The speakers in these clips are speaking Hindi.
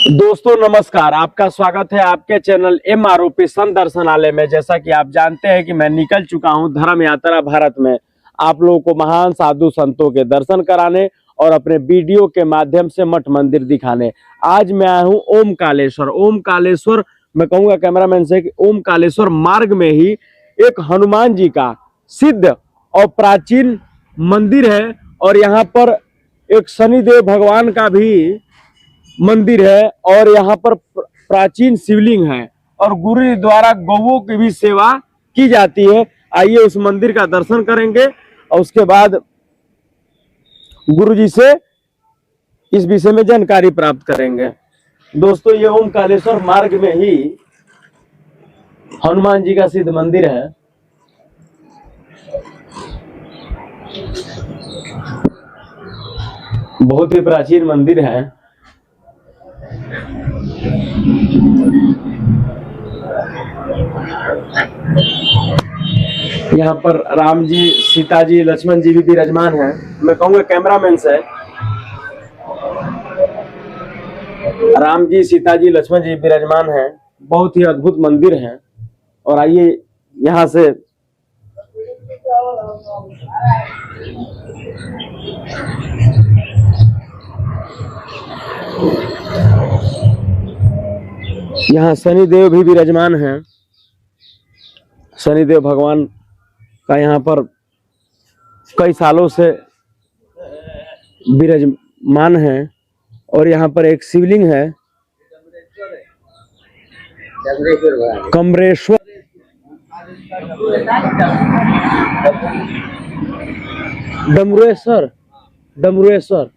दोस्तों नमस्कार, आपका स्वागत है आपके चैनल MROP संत दर्शनालय में। जैसा कि आप जानते हैं कि मैं निकल चुका हूं धर्म यात्रा भारत में, आप लोगों को महान साधु संतों के दर्शन कराने और अपने वीडियो के माध्यम से मठ मंदिर दिखाने। आज मैं आया हूं ओमकालेश्वर। ओमकालेश्वर मैं कहूंगा कैमरामैन से कि ओमकालेश्वर मार्ग में ही एक हनुमान जी का सिद्ध और प्राचीन मंदिर है और यहाँ पर एक शनिदेव भगवान का भी मंदिर है और यहाँ पर प्राचीन शिवलिंग है और गुरु जी द्वारा गौओं की भी सेवा की जाती है। आइए उस मंदिर का दर्शन करेंगे और उसके बाद गुरु जी से इस विषय में जानकारी प्राप्त करेंगे। दोस्तों ये ओमकालेश्वर मार्ग में ही हनुमान जी का सिद्ध मंदिर है। बहुत ही प्राचीन मंदिर है। यहाँ पर राम जी, सीता जी, लक्ष्मण जी भी विराजमान हैं। मैं कहूँगा कैमरामैन से राम जी, सीता जी, लक्ष्मण जी विराजमान हैं। बहुत ही अद्भुत मंदिर है और आइए यहाँ से यहाँ शनिदेव भी विराजमान हैं। शनिदेव भगवान का यहाँ पर कई सालों से विराजमान है और यहाँ पर एक शिवलिंग है कमरेश्वर डमरेश्वर डमरेश्वर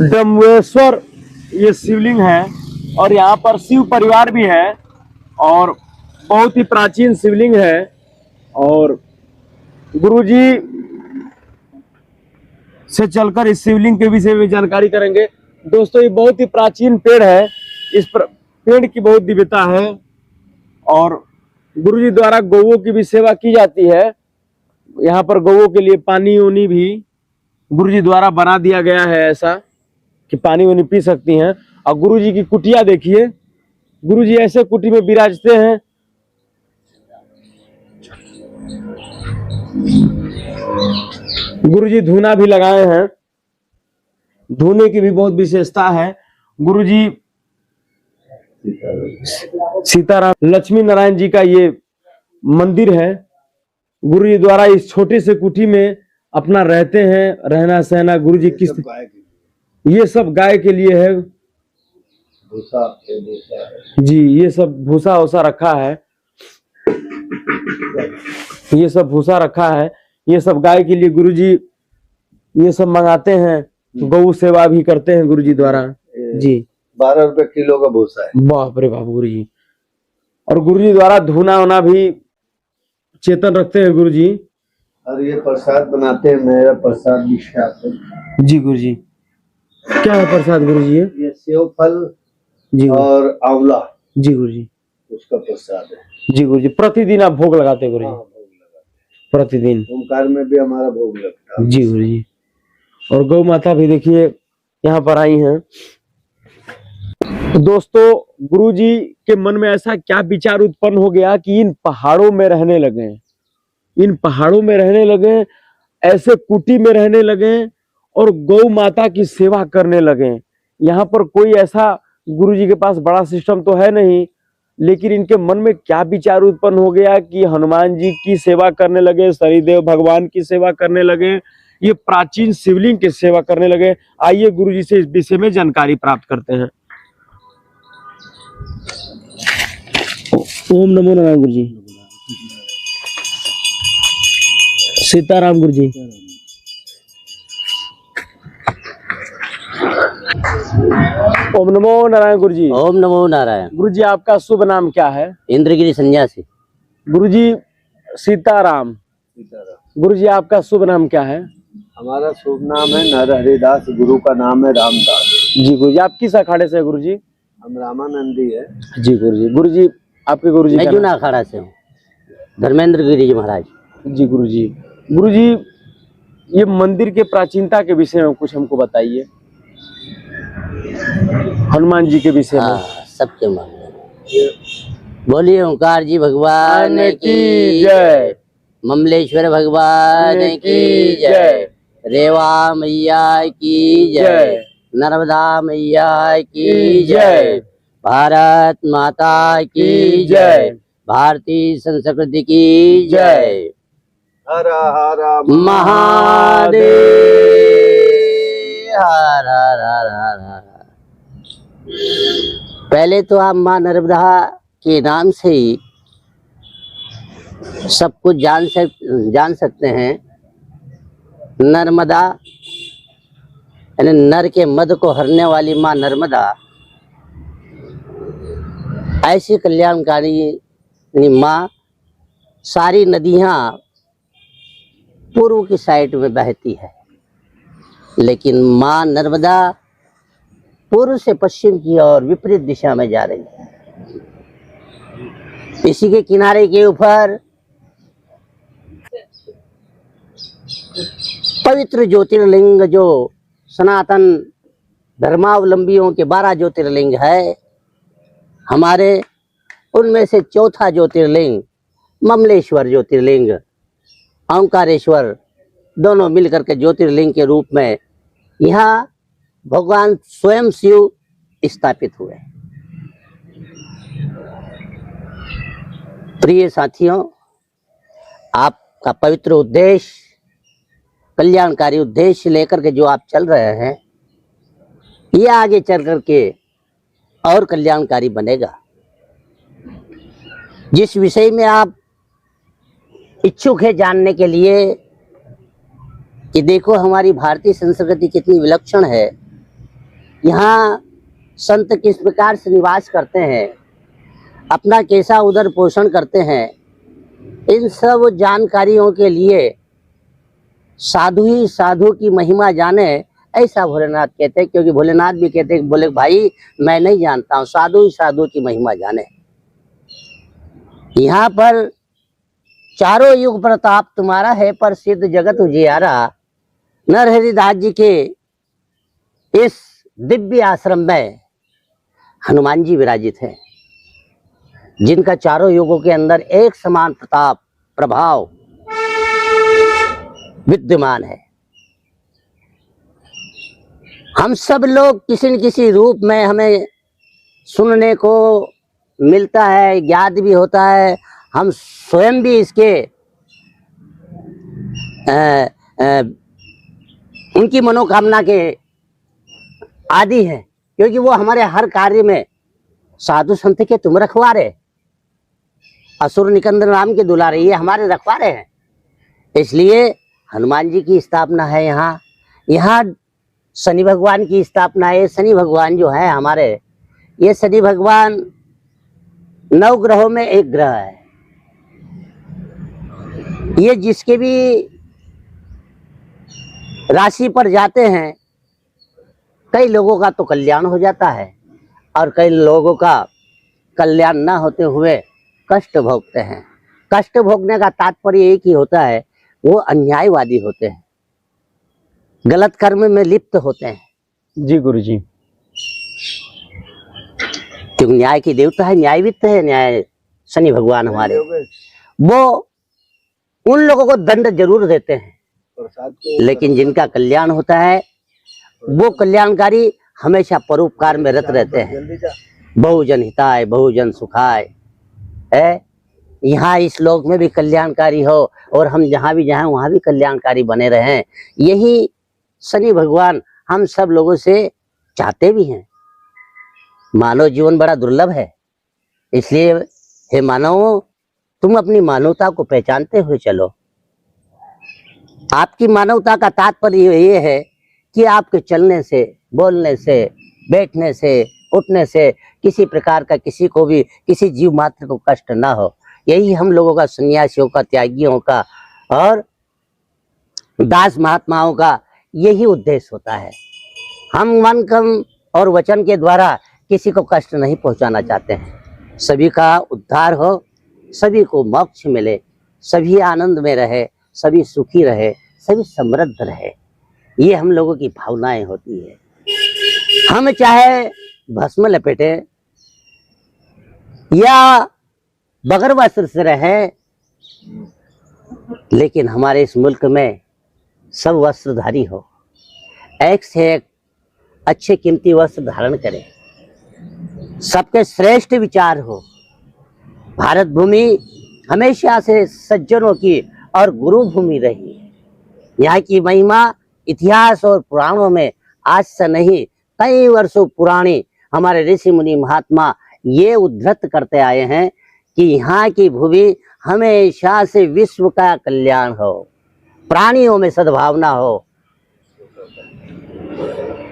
डमरेश्वर ये शिवलिंग है और यहाँ पर शिव परिवार भी है और बहुत ही प्राचीन शिवलिंग है। और गुरुजी से चलकर इस शिवलिंग के विषय में जानकारी करेंगे। दोस्तों ये बहुत ही प्राचीन पेड़ है, इस पेड़ की बहुत दिव्यता है और गुरुजी द्वारा गौओं की भी सेवा की जाती है। यहाँ पर गौओं के लिए पानी उनी भी गुरुजी द्वारा बना दिया गया है, ऐसा कि पानी उनी पी सकती हैं। और गुरुजी की कुटिया देखिए, गुरुजी ऐसे कुटी में विराजते हैं। गुरुजी धूना भी लगाए हैं, धूने की भी बहुत विशेषता है। गुरुजी सीताराम लक्ष्मी नारायण जी का ये मंदिर है। गुरुजी द्वारा इस छोटे से कुटी में अपना रहते हैं, रहना सहना। गुरुजी किस ये सब गाय के लिए है जी, ये सब भूसा वूसा रखा है, ये सब भूसा रखा है, ये सब गाय के लिए गुरुजी ये सब मंगाते हैं। गौ सेवा भी करते हैं गुरुजी द्वारा जी। 12 रुपए किलो का भूसा है। बाप रे बाप गुरुजी। और गुरुजी द्वारा धुना होना भी चेतन रखते हैं गुरुजी। और ये प्रसाद बनाते हैं, मेरा प्रसाद भी जी गुरुजी। क्या है प्रसाद गुरुजी? ये सेव फल जी और आंवला जी गुरुजी, उसका प्रसाद है जी गुरुजी। प्रतिदिन आप भोग लगाते हैं गुरुजी? हाँ, भोग लगाते प्रतिदिन। ओमकार में भी हमारा भोग लगता है जी गुरुजी। और गौ माता भी देखिए यहाँ पर आई हैं। दोस्तों गुरुजी के मन में ऐसा क्या विचार उत्पन्न हो गया कि इन पहाड़ों में रहने लगे, इन पहाड़ों में रहने लगे, ऐसे कुटी में रहने लगे और गौ माता की सेवा करने लगे। यहाँ पर कोई ऐसा गुरुजी के पास बड़ा सिस्टम तो है नहीं, लेकिन इनके मन में क्या विचार उत्पन्न हो गया कि हनुमान जी की सेवा करने लगे, शनिदेव भगवान की सेवा करने लगे, ये प्राचीन शिवलिंग की सेवा करने लगे। आइए गुरुजी से इस विषय में जानकारी प्राप्त करते हैं। ओम नमो नारायण गुरुजी। सीताराम गुरुजी। ओम नमो नारायण गुरुजी। ओम नमो नारायण। गुरुजी आपका शुभ नाम क्या है? इंद्रगिरी सन्यासी। गुरुजी सीताराम। गुरुजी आपका शुभ नाम क्या है? हमारा शुभ नाम है नरहरिदास, गुरु का नाम है रामदास। जी गुरुजी। आप किस अखाड़े से है गुरुजी? हम रामानंदी है जी गुरुजी। गुरुजी आपके गुरुजी मैं जूना अखाड़ा से हूँ, धर्मेंद्र गिरी जी महाराज। जी गुरुजी। गुरुजी ये मंदिर के प्राचीनता के विषय में कुछ हमको बताइए। हनुमान जी के विषय में। हाँ, सबके मामले में। बोलिए ओंकार जी भगवान की जय। ममलेश्वर भगवान की जय, रेवा मैया की जय, नर्मदा मैया की जय, भारत माता की जय, भारतीय संस्कृति की जय। हर हर महादेव हर हर हर हर हर। पहले तो आप माँ नर्मदा के नाम से ही सब कुछ जान सकते हैं। नर्मदा यानी नर के मद को हरने वाली माँ नर्मदा ऐसी कल्याणकारी माँ। सारी नदियां पूर्व की साइड में बहती है, लेकिन माँ नर्मदा पूर्व से पश्चिम की ओर विपरीत दिशा में जा रही है। इसी के किनारे के ऊपर पवित्र ज्योतिर्लिंग जो सनातन धर्मावलंबियों के 12 ज्योतिर्लिंग है, हमारे उनमें से चौथा ज्योतिर्लिंग ममलेश्वर ज्योतिर्लिंग, ओंकारेश्वर दोनों मिलकर के ज्योतिर्लिंग के रूप में यहाँ भगवान स्वयं शिव स्थापित हुए। प्रिय साथियों, आपका पवित्र उद्देश्य, कल्याणकारी उद्देश्य लेकर के जो आप चल रहे हैं, ये आगे चल करके और कल्याणकारी बनेगा। जिस विषय में आप इच्छुक है जानने के लिए कि देखो हमारी भारतीय संस्कृति कितनी विलक्षण है, यहाँ संत किस प्रकार से निवास करते हैं, अपना कैसा उदर पोषण करते हैं, इन सब जानकारियों के लिए साधु ही साधु की महिमा जाने, ऐसा भोलेनाथ कहते हैं। क्योंकि भोलेनाथ भी कहते हैं, बोले भाई मैं नहीं जानता हूँ, साधु ही साधु की महिमा जाने। यहाँ पर चारों युग प्रताप तुम्हारा है, पर सिद्ध जगत उजियारा। नरहरिदास जी के इस दिव्य आश्रम में हनुमान जी विराजित हैं, जिनका चारों युगों के अंदर एक समान प्रताप प्रभाव विद्यमान है। हम सब लोग किसी न किसी रूप में हमें सुनने को मिलता है, ज्ञात भी होता है। हम स्वयं भी इसके उनकी मनोकामना के आदि हैं, क्योंकि वो हमारे हर कार्य में साधु संत के तुम रखवारे, असुर निकंदन राम के दुलारे, ये हमारे रखवारे हैं। इसलिए हनुमान जी की स्थापना है यहाँ। यहाँ शनि भगवान की स्थापना है। शनि भगवान जो है हमारे, ये शनि भगवान 9 ग्रहों में एक ग्रह है। ये जिसके भी राशि पर जाते हैं, कई लोगों का तो कल्याण हो जाता है और कई लोगों का कल्याण न होते हुए कष्ट भोगते हैं। कष्ट भोगने का तात्पर्य एक ही होता है, वो अन्यायवादी होते हैं, गलत कर्म में लिप्त होते हैं। जी गुरुजी। क्योंकि न्याय की देवता है, न्यायवित्त है, न्याय शनि भगवान हमारे। वो उन लोगों को दंड जरूर देते हैं, लेकिन जिनका कल्याण होता है वो कल्याणकारी हमेशा परोपकार में रत रहते हैं। बहुजन हिताय बहुजन सुखाय है। यहाँ इस लोक में भी कल्याणकारी हो और हम जहाँ भी जाएं वहाँ भी कल्याणकारी बने रहें, यही शनि भगवान हम सब लोगों से चाहते भी हैं। मानव जीवन बड़ा दुर्लभ है, इसलिए हे मानव, तुम अपनी मानवता को पहचानते हुए चलो। आपकी मानवता का तात्पर्य ये है कि आपके चलने से, बोलने से, बैठने से, उठने से किसी प्रकार का किसी को भी, किसी जीव मात्र को कष्ट ना हो। यही हम लोगों का, सन्यासियों का, त्यागियों का और दास महात्माओं का यही उद्देश्य होता है। हम मन, कर्म और वचन के द्वारा किसी को कष्ट नहीं पहुंचाना चाहते हैं। सभी का उद्धार हो, सभी को मोक्ष मिले, सभी आनंद में रहे, सभी सुखी रहे, सभी समृद्ध रहे, ये हम लोगों की भावनाएं होती है। हम चाहे भस्म लपेटे या बगैर वस्त्र से रहे, लेकिन हमारे इस मुल्क में सब वस्त्रधारी हो, एक से एक अच्छे कीमती वस्त्र धारण करें, सबके श्रेष्ठ विचार हो। भारत भूमि हमेशा से सज्जनों की और गुरु भूमि रही है। यहाँ की महिमा इतिहास और पुराणों में आज से नहीं, कई वर्षों पुरानी हमारे ऋषि मुनि महात्मा ये उद्धृत करते आए हैं कि यहाँ की भूमि हमेशा से विश्व का कल्याण हो, प्राणियों में सद्भावना हो।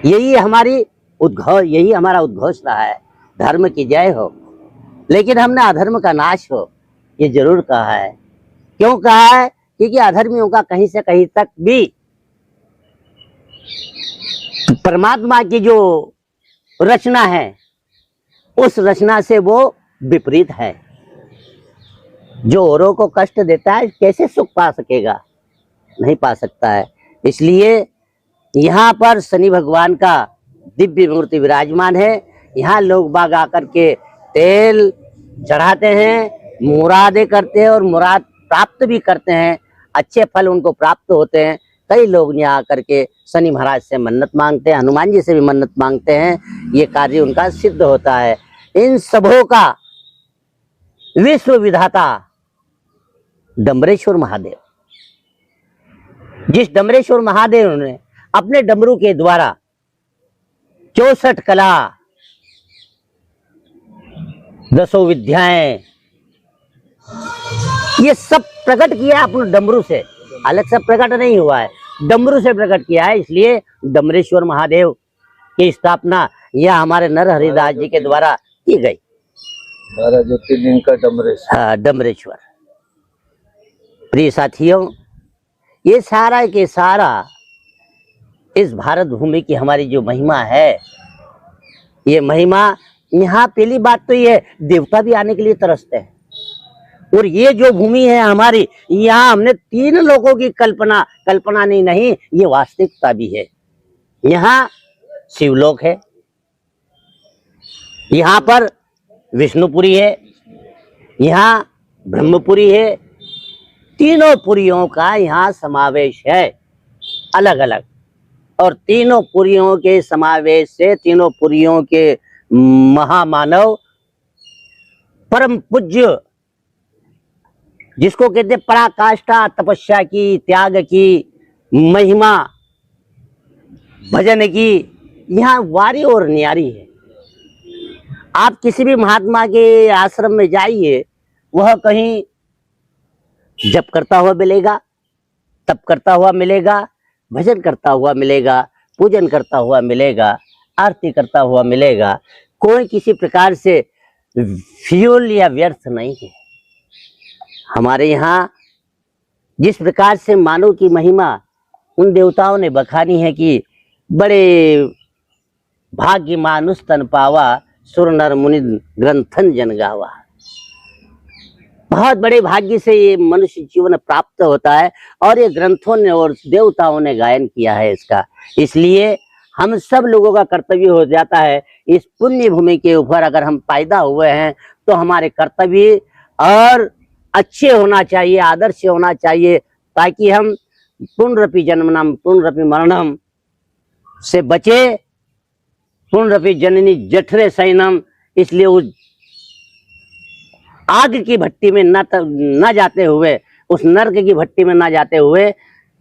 यही हमारा उद्घोष रहा है, धर्म की जय हो। लेकिन हमने अधर्म का नाश हो ये जरूर कहा है। क्यों कहा है? क्योंकि अधर्मियों का कहीं से कहीं तक भी परमात्मा की जो रचना है उस रचना से वो विपरीत है। जो औरों को कष्ट देता है कैसे सुख पा सकेगा? नहीं पा सकता है। इसलिए यहाँ पर शनि भगवान का दिव्य मूर्ति विराजमान है। यहाँ लोग बाग आकर के तेल चढ़ाते हैं, मुरादे करते हैं और मुराद प्राप्त भी करते हैं, अच्छे फल उनको प्राप्त होते हैं। कई लोग यहाँ आकर के शनि महाराज से मन्नत मांगते हैं, हनुमान जी से भी मन्नत मांगते हैं, ये कार्य उनका सिद्ध होता है। इन सबों का विश्व विधाता डमरेश्वर महादेव, जिस डमरेश्वर महादेव ने अपने डमरू के द्वारा 64 कला, 10 विद्याएं, ये सब प्रकट किया है अपने डमरू से। अलग से प्रकट नहीं हुआ है, डमरू से प्रकट किया है। इसलिए डमरेश्वर महादेव की स्थापना यह हमारे नर हरिदास जी के द्वारा की गई। 12 ज्योतिर्लिंग का डमरेश्वर। डमरेश्वर। प्रिय साथियों, ये सारा के सारा इस भारत भूमि की हमारी जो महिमा है, ये महिमा, यहाँ पहली बात तो ये देवता भी आने के लिए तरसते हैं। और ये जो भूमि है हमारी, यहाँ हमने 3 लोगों की कल्पना नहीं, ये वास्तविकता भी है। यहाँ शिवलोक है, यहाँ पर विष्णुपुरी है, यहाँ ब्रह्मपुरी है। तीनों पुरियों का यहाँ समावेश है अलग अलग। और तीनों पुरियों के समावेश से तीनों पुरियों के महामानव परम पूज्य, जिसको कहते पराकाष्ठा तपस्या की, त्याग की, महिमा, भजन की, यहाँ वारी और न्यारी है। आप किसी भी महात्मा के आश्रम में जाइए, वह कहीं जप करता हुआ मिलेगा, तप करता हुआ मिलेगा, भजन करता हुआ मिलेगा, पूजन करता हुआ मिलेगा, आरती करता हुआ मिलेगा। कोई किसी प्रकार से फ्यूल या व्यर्थ नहीं है। हमारे यहाँ जिस प्रकार से मानव की महिमा उन देवताओं ने बखानी है कि बड़े भाग्य मानुष तन पावा, सुर नर मुनि ग्रंथन जन गावा। बहुत बड़े भाग्य से ये मनुष्य जीवन प्राप्त होता है और ये ग्रंथों ने और देवताओं ने गायन किया है इसका। इसलिए हम सब लोगों का कर्तव्य हो जाता है, इस पुण्य भूमि के ऊपर अगर हम पैदा हुए हैं तो हमारे कर्तव्य और अच्छे होना चाहिए, आदर्श होना चाहिए, ताकि हम पुनरपि जन्मनम पुनरपि मरणम से बचे। पुनरपि जननी जठरे सैनम, इसलिए उस आग की भट्टी में न जाते हुए, उस नर्क की भट्टी में न जाते हुए,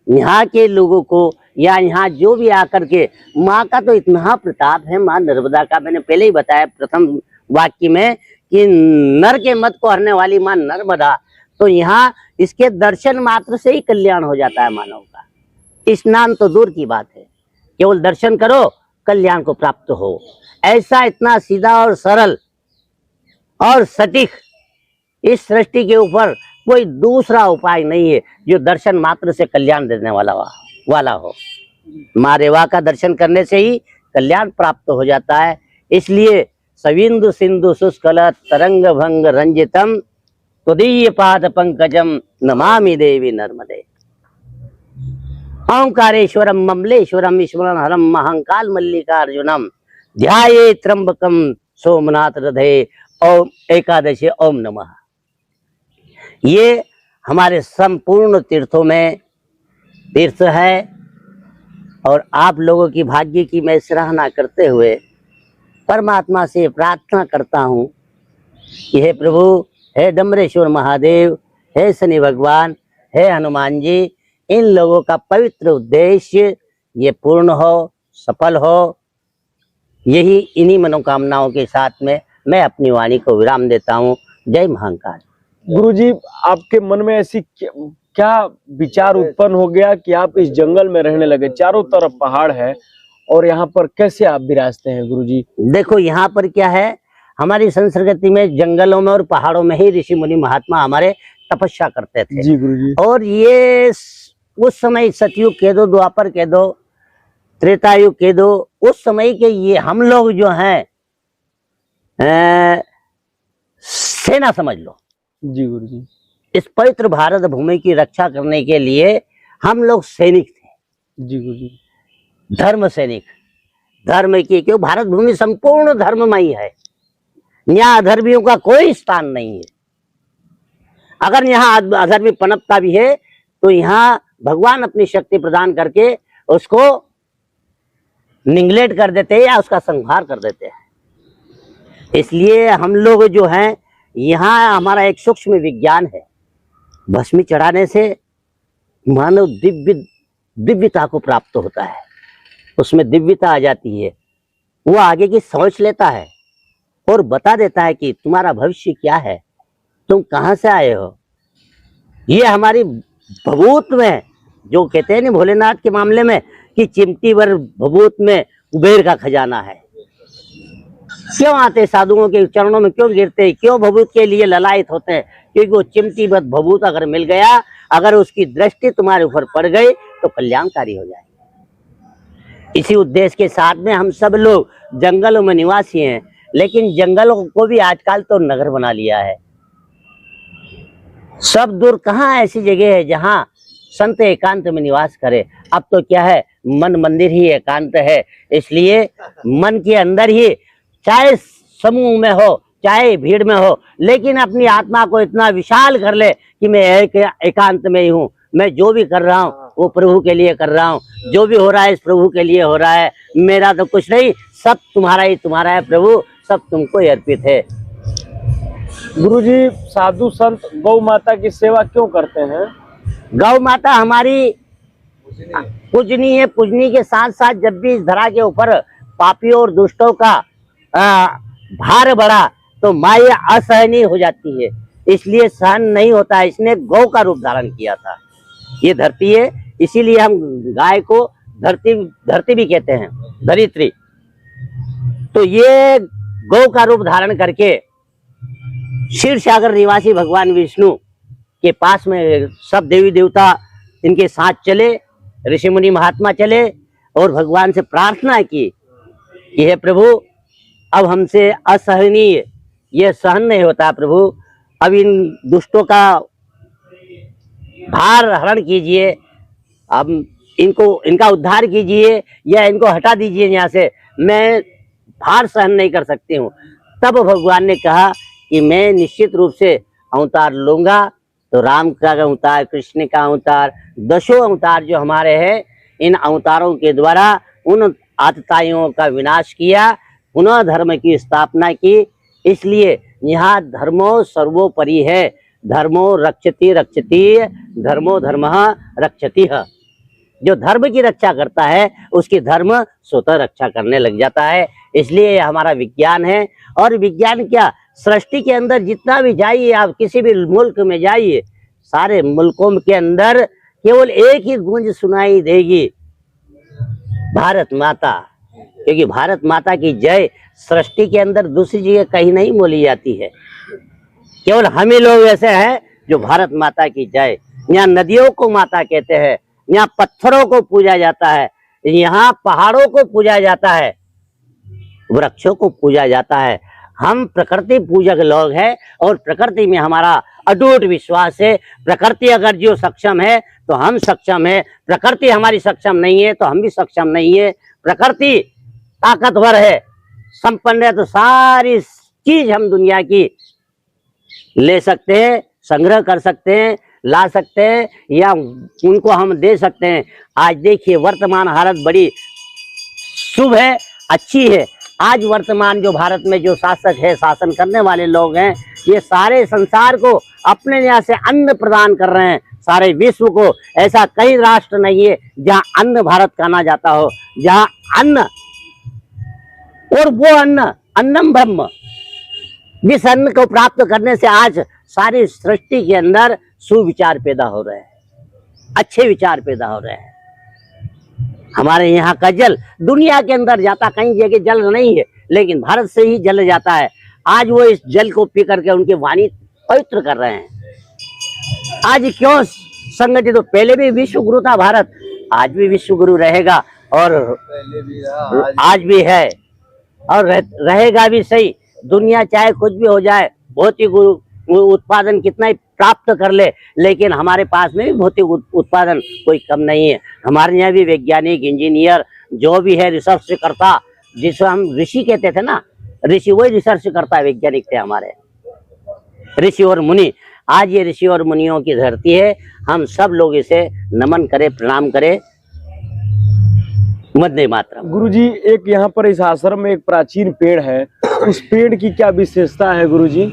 यहाँ के लोगों को या यहाँ जो भी आकर के, माँ का तो इतना प्रताप है, माँ नर्मदा का। मैंने पहले ही बताया प्रथम वाक्य में कि नर के मत को हरने वाली माँ नर्मदा। तो यहाँ इसके दर्शन मात्र से ही कल्याण हो जाता है मानव का। स्नान तो दूर की बात है, केवल दर्शन करो कल्याण को प्राप्त हो। ऐसा इतना सीधा और सरल और सटीक इस सृष्टि के ऊपर कोई दूसरा उपाय नहीं है जो दर्शन मात्र से कल्याण देने वाला हो। माँ रेवा का दर्शन करने से ही कल्याण प्राप्त हो जाता है। इसलिए सविंदु सिंधु शुष्कल तरंग भंग रंजितम तुदीय पाद पंकजम नमामि देवी नर्मदे। ओंकारेश्वरम ममलेश्वरम ईश्वरम हरम महंकाल मल्लिकार्जुनम ध्याये त्र्यंबकम सोमनाथ हृदय ओम एकादशी ओम नमः। ये हमारे संपूर्ण तीर्थों में तीर्थ है और आप लोगों की भाग्य की मैं सराहना करते हुए परमात्मा से प्रार्थना करता हूँ कि हे प्रभु, हे डमरेश्वर महादेव, हे शनि भगवान, हे हनुमान जी, इन लोगों का पवित्र उद्देश्य ये पूर्ण हो, सफल हो। यही इन्हीं मनोकामनाओं के साथ में मैं अपनी वाणी को विराम देता हूँ। जय महाकाल। गुरुजी, आपके मन में ऐसी क्या विचार उत्पन्न हो गया कि आप इस जंगल में रहने लगे? चारों तरफ पहाड़ है और यहाँ पर कैसे आप विराजते हैं गुरुजी? देखो, यहाँ पर क्या है, हमारी संस्कृति में जंगलों में और पहाड़ों में ही ऋषि मुनि महात्मा हमारे तपस्या करते थे। जी गुरुजी। और ये उस समय सतयुग कह दो, द्वापर कह दो, त्रेतायुग कह दो, उस समय के ये हम लोग जो हैं सेना समझ लो। जी गुरुजी। इस पवित्र भारत भूमि की रक्षा करने के लिए हम लोग सैनिक थे। जी गुरुजी। धर्म सैनिक, धर्म की, क्यों भारत भूमि संपूर्ण धर्ममयी है। यहाँ अधर्मियों का कोई स्थान नहीं है। अगर यहाँ अधर्मी पनपता भी है तो यहाँ भगवान अपनी शक्ति प्रदान करके उसको निगलेक्ट कर देते हैं या उसका संहार कर देते हैं। इसलिए हम लोग जो हैं, यहाँ हमारा एक सूक्ष्म विज्ञान है। भस्मी चढ़ाने से मानव दिव्यता को प्राप्त होता है, उसमें दिव्यता आ जाती है। वो आगे की सोच लेता है और बता देता है कि तुम्हारा भविष्य क्या है, तुम कहाँ से आए हो। ये हमारी भभूत में, जो कहते हैं ना भोलेनाथ के मामले में कि चिमटी भर भभूत में कुबेर का खजाना है। क्यों आते साधुओं के चरणों में, क्यों गिरते, क्यों भभूत के लिए ललायत होते हैं? क्योंकि वो चिमटी भर भभूत अगर मिल गया, अगर उसकी दृष्टि तुम्हारे ऊपर पड़ गई तो कल्याणकारी हो जाएगी। इसी उद्देश्य के साथ में हम सब लोग जंगलों में निवासी हैं, लेकिन जंगलों को भी आजकल तो नगर बना लिया है। सब दूर कहाँ ऐसी जगह है जहाँ संत एकांत में निवास करे। अब तो क्या है, मन मंदिर ही एकांत है। इसलिए मन के अंदर ही, चाहे समूह में हो चाहे भीड़ में हो, लेकिन अपनी आत्मा को इतना विशाल कर ले कि मैं एकांत में ही हूँ। मैं जो भी कर रहा हूँ वो प्रभु के लिए कर रहा हूँ, जो भी हो रहा है इस प्रभु के लिए हो रहा है। मेरा तो कुछ नहीं, सब तुम्हारा ही तुम्हारा है प्रभु, सब तुमको ही अर्पित है। गुरुजी, साधु संत गौ माता की सेवा क्यों करते हैं? गौ माता हमारी पूजनी है। पूजनी के साथ साथ जब भी इस धरा के ऊपर पापियों और दुष्टों का भार बढ़ा तो माया असहनीय हो जाती है, इसलिए सहन नहीं होता है। इसने गौ का रूप धारण किया था। ये धरती है, इसीलिए हम गाय को धरती भी कहते हैं, धरित्री। तो ये गौ का रूप धारण करके क्षीर सागर निवासी भगवान विष्णु के पास में सब देवी देवता इनके साथ चले, ऋषि मुनि महात्मा चले और भगवान से प्रार्थना की कि हे प्रभु, अब हमसे असहनीय ये सहन नहीं होता प्रभु, अब इन दुष्टों का भार हरण कीजिए, अब इनका उद्धार कीजिए या इनको हटा दीजिए यहाँ से, मैं भार सहन नहीं कर सकती हूँ। तब भगवान ने कहा कि मैं निश्चित रूप से अवतार लूंगा। तो राम का अवतार, कृष्ण का अवतार, दशों अवतार जो हमारे हैं, इन अवतारों के द्वारा उन आतताइयों का विनाश किया, पुनः धर्म की स्थापना की। इसलिए यहाँ धर्मो सर्वोपरि है। धर्मो रक्षति रक्षति, धर्मो धर्मः रक्षतिः। जो धर्म की रक्षा करता है उसकी धर्म स्वतः रक्षा करने लग जाता है। इसलिए हमारा विज्ञान है। और विज्ञान क्या, सृष्टि के अंदर जितना भी जाइए, आप किसी भी मुल्क में जाइए, सारे मुल्कों के अंदर केवल एक ही गूंज सुनाई देगी, भारत माता। क्योंकि भारत माता की जय सृष्टि के अंदर दूसरी जगह कहीं नहीं बोली जाती है। केवल हम ही लोग ऐसे हैं जो भारत माता की जय। यहाँ नदियों को माता कहते हैं, यहाँ पत्थरों को पूजा जाता है, यहाँ पहाड़ों को पूजा जाता है, वृक्षों को पूजा जाता है। हम प्रकृति पूजक लोग हैं और प्रकृति में हमारा अटूट विश्वास है। प्रकृति अगर जो सक्षम है तो हम सक्षम है, प्रकृति हमारी सक्षम नहीं है तो हम भी सक्षम नहीं है। प्रकृति ताकतवर है संपन्न है तो सारी चीज हम दुनिया की ले सकते हैं, संग्रह कर सकते हैं, ला सकते हैं या उनको हम दे सकते हैं। आज देखिए वर्तमान हालत बड़ी शुभ है, अच्छी है। आज वर्तमान जो भारत में जो शासक है, शासन करने वाले लोग हैं, ये सारे संसार को अपने यहाँ से अन्न प्रदान कर रहे हैं, सारे विश्व को। ऐसा कई राष्ट्र नहीं है जहाँ अन्न भारत खाना जाता हो, जहाँ अन्न और वो अन्न अन्नम ब्रह्म, जिस अन्न को प्राप्त करने से आज सारी सृष्टि के अंदर सुविचार पैदा हो रहे हैं, अच्छे विचार पैदा हो रहे हैं। हमारे यहाँ का जल दुनिया के अंदर जाता, कहीं जगह जल नहीं है, लेकिन भारत से ही जल जाता है। आज वो इस जल को पी करके उनकी वाणी पवित्र कर रहे हैं। आज क्यों संगठित? तो पहले भी विश्व गुरु था भारत, आज भी विश्व गुरु रहेगा और पहले भी रहा, आज भी है और रहेगा भी। सही, दुनिया चाहे कुछ भी हो जाए, भौतिक उत्पादन कितना ही प्राप्त कर ले, लेकिन हमारे पास में भी भौतिक उत्पादन कोई कम नहीं है। हमारे यहाँ भी वैज्ञानिक, इंजीनियर जो भी है, रिसर्च करता, जिसे हम ऋषि कहते थे ना, ऋषि वही रिसर्च करता, वैज्ञानिक थे हमारे ऋषि और मुनि। आज ये ऋषि और मुनियों की धरती है, हम सब लोग इसे नमन करें, प्रणाम करें। वंदे मातरम। गुरुजी, एक यहाँ पर इस आश्रम में एक प्राचीन पेड़ है, उस पेड़ की क्या विशेषता है गुरुजी?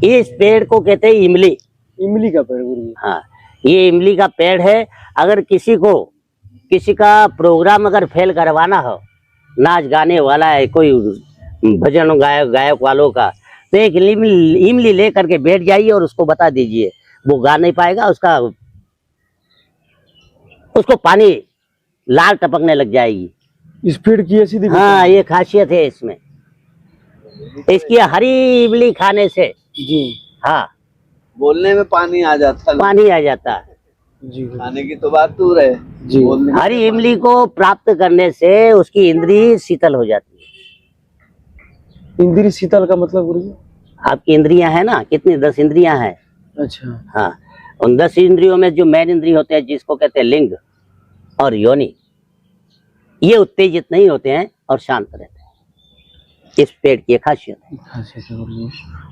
इस पेड़ को कहते हैं इमली। इमली का पेड़ गुरुजी? हाँ, ये इमली का पेड़ है। अगर किसी का प्रोग्राम अगर फेल करवाना हो, नाच गाने वाला है, कोई भजन गायक वालों का, तो एक इमली ले करके बैठ जाइए और उसको बता दीजिए, वो गा नहीं पाएगा, उसको पानी लाल टपकने लग जाएगी। इस पेड़ की ऐसी दिक्कत? हाँ, ये खासियत है इसमें, इसकी हरी इमली खाने से जी, हाँ, बोलने में पानी आ जाता है, पानी आ जाता है जी गुरुजी। खाने की तो बात दूर है जी। बोलने में हरी इमली को प्राप्त करने से उसकी इंद्री शीतल हो जाती है। इंद्री शीतल का मतलब गुरुजी? आपकी इंद्रियां है ना, कितनी 10 इंद्रियां हैं। अच्छा। हाँ, उन 10 इंद्रियों में जो मेन इंद्रिय होते हैं, जिसको कहते हैं लिंग और योनि, ये उत्तेजित नहीं होते हैं और शांत रहते हैं। इस पेड़ की खासियत है।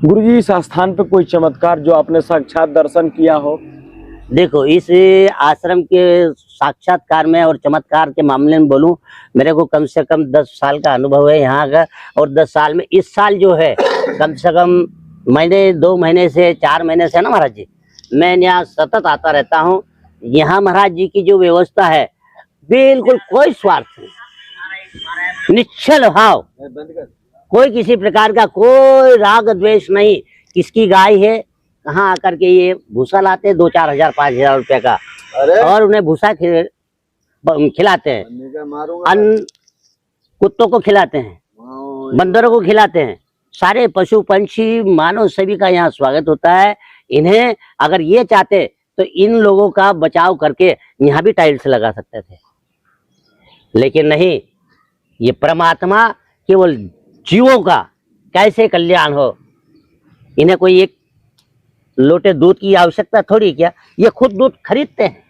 गुरुजी, इस स्थान पे कोई चमत्कार जो आपने साक्षात दर्शन किया हो? देखो, इस आश्रम के साक्षात्कार में और चमत्कार के मामले में बोलूं, मेरे को कम से कम 10 साल का अनुभव है यहाँ का। और 10 साल में इस साल जो है, कम से कम महीने 2 महीने से 4 महीने से ना महाराज जी, मैं यहाँ सतत आता रहता हूँ। यहाँ महाराज जी की जो व्यवस्था है, बिल्कुल कोई स्वार्थ नहीं, निश्चल भाव, कोई किसी प्रकार का कोई राग द्वेष नहीं। किसकी गाय है, कहाँ आकर के ये भूसा लाते, 2-4 हजार 5 हजार रुपए का, अरे और उन्हें भूसा खिलाते हैं, मारूंगा अन्न कुत्तों को खिलाते हैं, बंदरों को खिलाते हैं। सारे पशु पंछी मानव सभी का यहाँ स्वागत होता है। इन्हें अगर ये चाहते तो इन लोगों का बचाव करके यहाँ भी टाइल्स लगा सकते थे, लेकिन नहीं। ये परमात्मा केवल जीवों का कैसे कल्याण हो, इन्हें कोई एक लोटे दूध की आवश्यकता थोड़ी, क्या ये खुद दूध खरीदते हैं,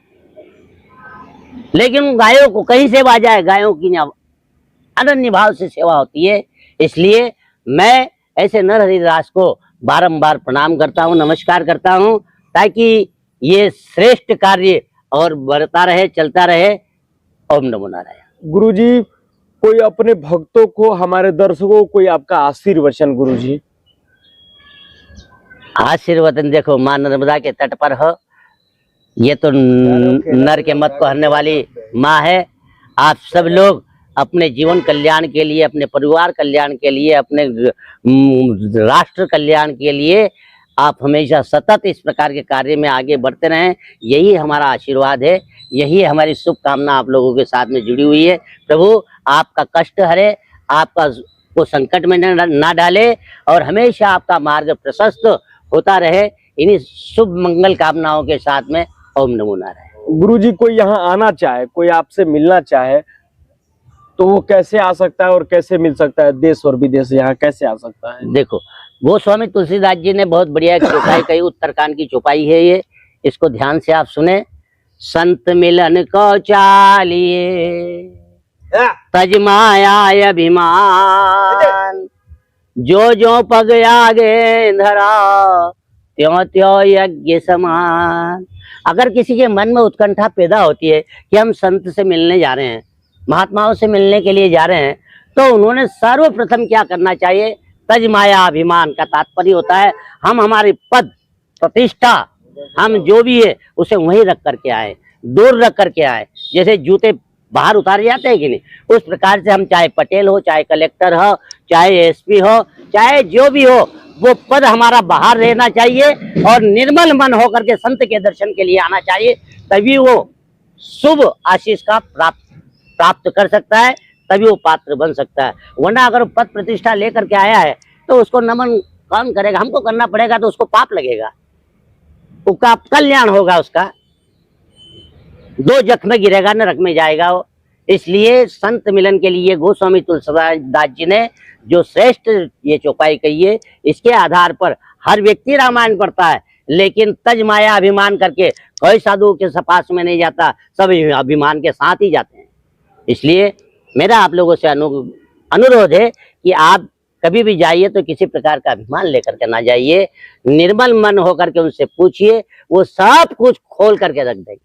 लेकिन गायों को कहीं से आ जाए, गायों की अनन्य भाव से सेवा होती है। इसलिए मैं ऐसे नर हरिदास को बारंबार प्रणाम करता हूँ, नमस्कार करता हूँ, ताकि ये श्रेष्ठ कार्य और बढ़ता रहे, चलता रहे। ओम नमो नारायण। गुरुजी, कोई अपने भक्तों को, हमारे दर्शकों को कोई आपका आशीर्वचन गुरुजी? आशीर्वचन देखो, मां नर्मदा के तट पर हो, ये तो नर के मत को हरने वाली माँ है। आप सब लोग अपने जीवन कल्याण के लिए, अपने परिवार कल्याण के लिए, अपने राष्ट्र कल्याण के लिए आप हमेशा सतत इस प्रकार के कार्य में आगे बढ़ते रहें। यही हमारा आशीर्वाद है, यही हमारी शुभकामना आप लोगों के साथ में जुड़ी हुई है। प्रभु आपका कष्ट हरे, आपका को संकट में ना डाले और हमेशा आपका मार्ग प्रशस्त होता रहे। इन्हीं शुभ मंगल कामनाओं के साथ में ओम नमो नारायण। गुरुजी, कोई यहाँ आना चाहे, कोई आपसे मिलना चाहे, तो वो कैसे आ सकता है और कैसे मिल सकता है? देश और विदेश यहाँ कैसे आ सकता है? देखो, गोस्वामी तुलसीदास जी ने बहुत बढ़िया चौपाई कही, उत्तरकांड की चौपाई है ये, इसको ध्यान से आप सुने। संत मिलन को चालिए तज माया अभिमान, जो पग आगे धरा त्यों त्यों यज्ञ समान। अगर किसी के मन में उत्कंठा पैदा होती है कि हम संत से मिलने जा रहे हैं, महात्माओं से मिलने के लिए जा रहे हैं, तो उन्होंने सर्वप्रथम क्या करना चाहिए? तज माया अभिमान का तात्पर्य होता है हम हमारे पद प्रतिष्ठा, हम जो भी है उसे वहीं रख करके आए, दूर रख करके आए। जैसे जूते बाहर उतारे जाते हैं कि नहीं, उस प्रकार से हम चाहे पटेल हो, चाहे कलेक्टर हो, चाहे एसपी हो, चाहे जो भी हो, वो पद हमारा बाहर रहना चाहिए और निर्मल मन होकर के संत के दर्शन के लिए आना चाहिए। तभी वो शुभ आशीष का प्राप्त कर सकता है, तभी वो पात्र बन सकता है। वरना अगर पद प्रतिष्ठा लेकर के आया है तो उसको नमन कौन करेगा? हमको करना पड़ेगा, तो उसको पाप लगेगा, उसका कल्याण होगा, उसका दो जख में गिरेगा, नरक में जाएगा वो। इसलिए संत मिलन के लिए गोस्वामी तुलसीदास जी ने जो श्रेष्ठ ये चौपाई कही है, इसके आधार पर हर व्यक्ति रामायण पढ़ता है, लेकिन तज माया अभिमान करके कोई साधु के पास में नहीं जाता, सब अभिमान के साथ ही जाते हैं। इसलिए मेरा आप लोगों से अनुरोध है कि आप कभी भी जाइए तो किसी प्रकार का अभिमान लेकर के ना जाइए, निर्मल मन होकर के उनसे पूछिए, वो सब कुछ खोल करके रख देंगे।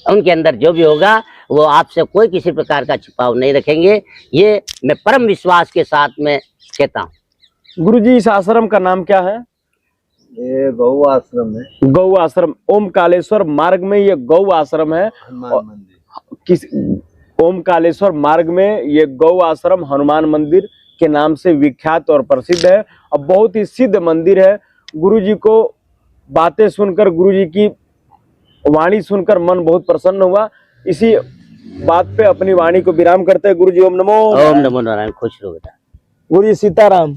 उनके अंदर जो भी होगा वो आपसे कोई किसी प्रकार का छिपाव नहीं रखेंगे। ये मैं परम विश्वास के साथ में कहता हूँ। गुरुजी, इस आश्रम का नाम क्या है? ये गौ आश्रम है, गौ आश्रम। ओमकालेश्वर मार्ग में ये गौ आश्रम है। हनुमान मंदिर। किस ओमकालेश्वर मार्ग में ये गौ आश्रम हनुमान मंदिर के नाम से विख्यात और प्रसिद्ध है और बहुत ही सिद्ध मंदिर है। गुरुजी को बातें सुनकर, गुरुजी की वाणी सुनकर मन बहुत प्रसन्न हुआ। इसी बात पे अपनी वाणी को विराम करते हैं। गुरुजी ओम नमो नारायण। खुश रहो बेटा। गुरुजी सीताराम।